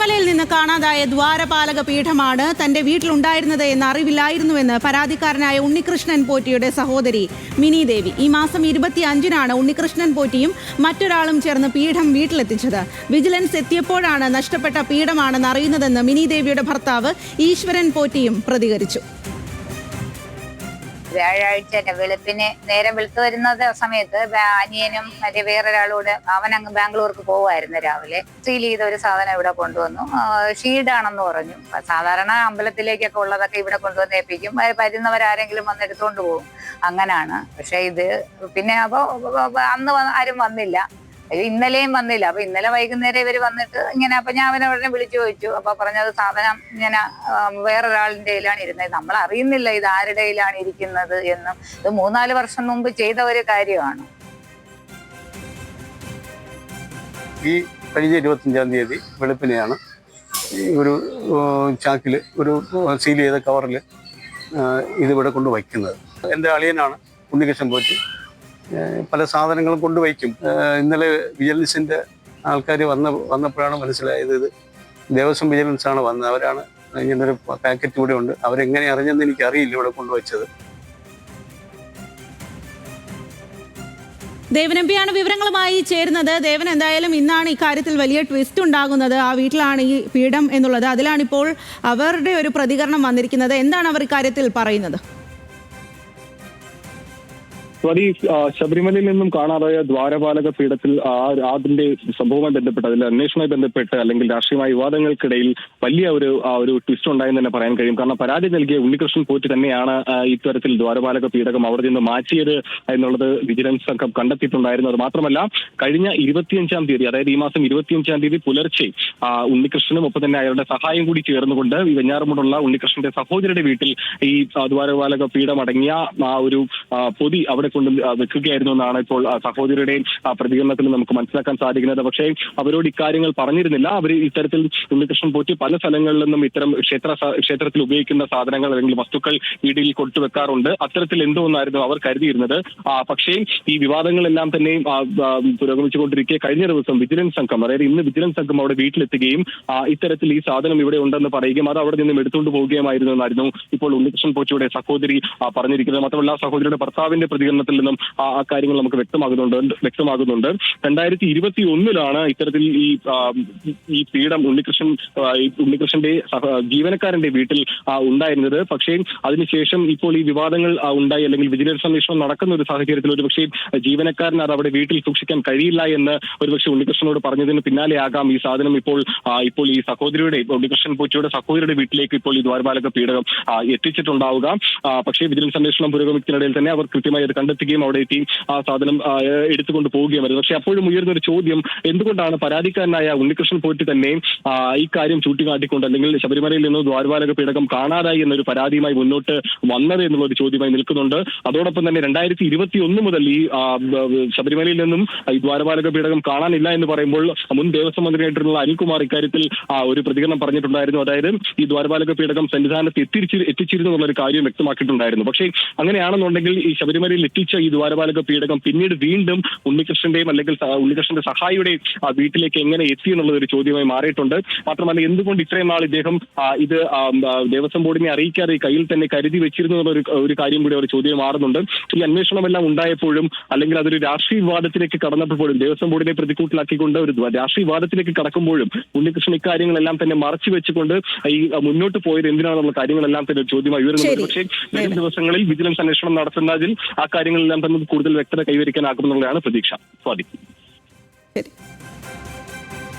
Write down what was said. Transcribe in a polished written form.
ശബരിമലയിൽ നിന്ന് കാണാതായ ദ്വാരപാലക പീഠമാണ് തന്റെ വീട്ടിലുണ്ടായിരുന്നത് എന്ന് അറിവില്ലായിരുന്നുവെന്ന് പരാതിക്കാരനായ ഉണ്ണികൃഷ്ണൻ പോറ്റിയുടെ സഹോദരി മിനി ദേവി. ഈ മാസം 25-നാണ് ഉണ്ണികൃഷ്ണൻ പോറ്റിയും മറ്റൊരാളും ചേർന്ന് പീഠം വീട്ടിലെത്തിച്ചത്. വിജിലൻസ് എത്തിയപ്പോഴാണ് നഷ്ടപ്പെട്ട പീഠമാണെന്ന് അറിയുന്നതെന്ന് മിനി ദേവിയുടെ ഭർത്താവ് ഈശ്വരൻ പോറ്റിയും പ്രതികരിച്ചു. വ്യാഴാഴ്ച വെളുപ്പിന് നേരം വെളുത്തു വരുന്ന സമയത്ത് അനിയനും മറ്റേ വേറൊരാളോട് അവൻ അങ്ങ് ബാംഗ്ലൂർക്ക് പോവായിരുന്നു. രാവിലെ സീൽ ചെയ്ത ഒരു സാധനം ഇവിടെ കൊണ്ടുവന്നു. ഷീഡാണെന്ന് പറഞ്ഞു. സാധാരണ അമ്പലത്തിലേക്കൊക്കെ ഉള്ളതൊക്കെ ഇവിടെ കൊണ്ടുവന്ന് ഏൽപ്പിക്കും. വരുന്നവരാരെങ്കിലും വന്ന് എടുത്തുകൊണ്ട് പോകും. അങ്ങനാണ്. പക്ഷെ ഇത് പിന്നെ അപ്പൊ അന്ന് ആരും വന്നില്ല. ഇന്നലെയും വന്നില്ല. അപ്പൊ ഇന്നലെ വൈകുന്നേരം ഇവര് വന്നിട്ട് ഇങ്ങനെ, അപ്പൊ ഞാൻ അവനെ ഉടനെ വിളിച്ചു ചോദിച്ചു. അപ്പൊ പറഞ്ഞത് സാധനം ഇങ്ങനെ വേറൊരാളിന്റെ കയ്യിലാണ് ഇരുന്നത്. നമ്മൾ അറിയുന്നില്ല ഇത് ആരുടെ കയ്യിലാണ് ഇരിക്കുന്നത് എന്നും. ഇത് 3-4 വർഷം മുമ്പ് ചെയ്ത ഒരു കാര്യമാണ്. ഈ കഴിഞ്ഞ 25-ാം തീയതി വെളുപ്പിനെയാണ് ഒരു ചാക്കിൽ ഒരു സീൽ ചെയ്ത കവറിൽ ഇതിവിടെ കൊണ്ട് വയ്ക്കുന്നത്. എൻ്റെ അളിയനാണ് ഉണ്ണികൃഷ്ണൻ പോറ്റി. പല സാധനങ്ങളും കൊണ്ടുവയ്ക്കും. ഇന്നലെ വിജിലൻസിൻ്റെ ആൾക്കാർ വന്നപ്പോഴാണ് മനസ്സിലായത് ഇത് ദേവസ്വം വിജിലൻസാണ് വന്നത്. അവരാണ് ഇങ്ങനൊരു പാക്കറ്റ് കൂടെ ഉണ്ട്. അവരെങ്ങനെ അറിഞ്ഞെന്ന് എനിക്കറിയില്ല ഇവിടെ കൊണ്ടുവച്ചത്. ദേവൻ എം പിയാണ് വിവരങ്ങളുമായി ചേരുന്നത്. ദേവൻ, എന്തായാലും ഇന്നാണ് ഇക്കാര്യത്തിൽ വലിയ ട്വിസ്റ്റ് ഉണ്ടാകുന്നത്. ആ വീട്ടിലാണ് ഈ പീഠം എന്നുള്ളത്. അതിലാണിപ്പോൾ അവരുടെ ഒരു പ്രതികരണം വന്നിരിക്കുന്നത്. എന്താണ് അവർ ഇക്കാര്യത്തിൽ പറയുന്നത്? ശബരിമലയിൽ നിന്നും കാണാതായ ദ്വാരപാലക പീഠത്തിൽ അതിന്റെ സംഭവവുമായി ബന്ധപ്പെട്ട്, അതിന്റെ അന്വേഷണവുമായി ബന്ധപ്പെട്ട് അല്ലെങ്കിൽ രാഷ്ട്രീയമായ വിവാദങ്ങൾക്കിടയിൽ വലിയ ഒരു ട്വിസ്റ്റ് ഉണ്ടായെന്ന് തന്നെ പറയാൻ കഴിയും. കാരണം പരാതി നൽകിയ ഉണ്ണികൃഷ്ണൻ പോറ്റി തന്നെയാണ് ഇത്തരത്തിൽ ദ്വാരപാലക പീഠകം അവിടെ നിന്ന് മാറ്റിയത് എന്നുള്ളത് വിജിലൻസ് സംഘം കണ്ടെത്തിയിട്ടുണ്ടായിരുന്നു. അത് മാത്രമല്ല, കഴിഞ്ഞ 25-ാം തീയതി, അതായത് ഈ മാസം 25-ാം തീയതി പുലർച്ചെ ഉണ്ണികൃഷ്ണനും ഒപ്പം തന്നെ അയാളുടെ സഹായം കൂടി ചേർന്നുകൊണ്ട് ഈ വെഞ്ഞാറമൂടുള്ള ഉണ്ണികൃഷ്ണന്റെ സഹോദരിയുടെ വീട്ടിൽ ഈ ദ്വാരപാലക പീഠം അടങ്ങിയ ഒരു പൊതി അവിടെ കൊണ്ട് വെക്കുകയായിരുന്നു എന്നാണ് ഇപ്പോൾ സഹോദരിയുടെ പ്രതികരണത്തിൽ നമുക്ക് മനസ്സിലാക്കാൻ സാധിക്കുന്നത്. പക്ഷേ അവരോട് ഇക്കാര്യങ്ങൾ പറഞ്ഞിരുന്നില്ല. അവർ ഇത്തരത്തിൽ ഉണ്ണികൃഷ്ണൻ പോറ്റി പല സ്ഥലങ്ങളിൽ നിന്നും ഇത്തരം ക്ഷേത്രത്തിൽ ഉപയോഗിക്കുന്ന സാധനങ്ങൾ അല്ലെങ്കിൽ വസ്തുക്കൾ വീട്ടിൽ കൊണ്ടുവെക്കാറുണ്ട്. അത്തരത്തിൽ എന്തോ എന്നായിരുന്നു അവർ കരുതിയിരുന്നത്. പക്ഷേ ഈ വിവാദങ്ങളെല്ലാം തന്നെ പുരോഗമിച്ചുകൊണ്ടിരിക്കെ കഴിഞ്ഞ ദിവസം വിജിലൻസ് സംഘം, അതായത് ഇന്ന് വിജിലൻസ് സംഘം അവിടെ വീട്ടിലെത്തുകയും ഇത്തരത്തിൽ ഈ സാധനം ഇവിടെ ഉണ്ടെന്ന് പറയുകയും അത് അവിടെ നിന്നും എടുത്തുകൊണ്ട് പോവുകയുമായിരുന്നു എന്നായിരുന്നു ഇപ്പോൾ ഉണ്ണികൃഷ്ണൻ പോറ്റിയുടെ സഹോദരി പറഞ്ഞിരിക്കുന്നത്. മാത്രമല്ല, സഹോദരിയുടെ ഭർത്താവിന്റെ പ്രതികരണത്തിൽ നിന്നും ആ കാര്യങ്ങൾ നമുക്ക് വ്യക്തമാകുന്നുണ്ട്. 2021-ലാണ് ഇത്തരത്തിൽ ഈ പീഠം ഉണ്ണികൃഷ്ണന്റെ ജീവനക്കാരന്റെ വീട്ടിൽ ഉണ്ടായിരുന്നത്. പക്ഷേ അതിനുശേഷം ഇപ്പോൾ ഈ വിവാദങ്ങൾ ഉണ്ടായി, അല്ലെങ്കിൽ വിജിലൻസ് അന്വേഷണം നടക്കുന്ന ഒരു സാഹചര്യത്തിൽ ഒരുപക്ഷെ ജീവനക്കാരൻ അത് അവിടെ വീട്ടിൽ സൂക്ഷിക്കാൻ കഴിയില്ല എന്ന് ഒരുപക്ഷെ ഉണ്ണികൃഷ്ണനോട് പറഞ്ഞതിന് പിന്നാലെയാകാം ഈ സാധനം ഇപ്പോൾ ഈ ഉണ്ണികൃഷ്ണൻ പോറ്റിയുടെ സഹോദരിയുടെ വീട്ടിലേക്ക് ഇപ്പോൾ ഈ ദ്വാരപാലക പീഠകം എത്തിച്ചിട്ടുണ്ടാവുക. പക്ഷേ വിജിലൻസ് അന്വേഷണം പുരോഗമിക്കുന്നതിനിടയിൽ തന്നെ അവർ കൃത്യമായി അത് കണ്ടെത്തുകയും അവിടെ എത്തി ആ സാധനം എടുത്തുകൊണ്ട് പോവുകയുമായിരുന്നു. പക്ഷെ അപ്പോഴും ഉയർന്നൊരു ചോദ്യം, എന്തുകൊണ്ടാണ് പരാതിക്കാരനായ ഉണ്ണികൃഷ്ണൻ പോറ്റി തന്നെ ഈ കാര്യം ചൂണ്ടിക്കാട്ടിക്കൊണ്ട് അല്ലെങ്കിൽ ശബരിമലയിൽ നിന്ന് ദ്വാരപാലക പീഠകം കാണാതായി എന്നൊരു പരാതിയുമായി മുന്നോട്ട് വന്നത് എന്നുള്ളൊരു ചോദ്യമായി നിൽക്കുന്നുണ്ട്. അതോടൊപ്പം തന്നെ 2021 മുതൽ ഈ ശബരിമലയിൽ നിന്നും ഈ ദ്വാരപാലക പീഠകം കാണാനില്ല എന്ന് പറയുമ്പോൾ മുൻ ദേവസ്വം മന്ത്രിയായിട്ടുള്ള അനിൽകുമാർ ഇക്കാര്യത്തിൽ ഒരു പ്രതികരണം പറഞ്ഞിട്ടുണ്ടായിരുന്നു. അതായത് ഈ ദ്വാരപാലക പീഠകം സന്നിധാനത്ത് എത്തിച്ചിരുന്നു എന്നുള്ളൊരു കാര്യം വ്യക്തമാക്കിയിട്ടുണ്ടായിരുന്നു. പക്ഷേ അങ്ങനെയാണെന്നുണ്ടെങ്കിൽ ഈ ശബരിമലയിൽ എത്തിച്ച ഈ ദ്വാരപാലക പീഠകം പിന്നീട് വീണ്ടും ഉണ്ണികൃഷ്ണന്റെയും അല്ലെങ്കിൽ ഉണ്ണികൃഷ്ണന്റെ സഹായിയുടെ വീട്ടിലേക്ക് എങ്ങനെ എത്തി എന്നുള്ളത് ഒരു ചോദ്യമായി മാറിയിട്ടുണ്ട്. മാത്രമല്ല, എന്തുകൊണ്ട് ഇത്രയും നാൾ ഇദ്ദേഹം ഇത് ദേവസ്വം ബോർഡിനെ അറിയിക്കാതെ കയ്യിൽ തന്നെ കരുതി വെച്ചിരുന്നു എന്നുള്ള ഒരു കാര്യം കൂടി ഒരു ചോദ്യം മാറുന്നുണ്ട്. ഈ അന്വേഷണമെല്ലാം ഉണ്ടായപ്പോഴും അല്ലെങ്കിൽ അതൊരു രാഷ്ട്രീയ വിവാദത്തിലേക്ക് കടന്നപ്പോഴും ദേവസ്വം ബോർഡിനെ പ്രതികൂട്ടിലാക്കിക്കൊണ്ട് ഒരു രാഷ്ട്രീയ വിവാദത്തിലേക്ക് കടക്കുമ്പോഴും ഉണ്ണികൃഷ്ണൻ ഇക്കാര്യങ്ങളെല്ലാം തന്നെ മറച്ചു വെച്ചുകൊണ്ട് ഈ മുന്നോട്ട് പോയത് എന്തിനാണെന്നുള്ള കാര്യങ്ങളെല്ലാം തന്നെ ഒരു ചോദ്യമായി ഉയരുന്നുണ്ട്. പക്ഷേ വരും ദിവസങ്ങളിൽ വിജിലൻസ് അന്വേഷണം നടത്തുന്നതിൽ ആ കാര്യങ്ങളെല്ലാം തന്നെ കൂടുതൽ വ്യക്തത കൈവരിക്കാനാകുമെന്നുള്ളതാണ് പ്രതീക്ഷ. സ്വാതി.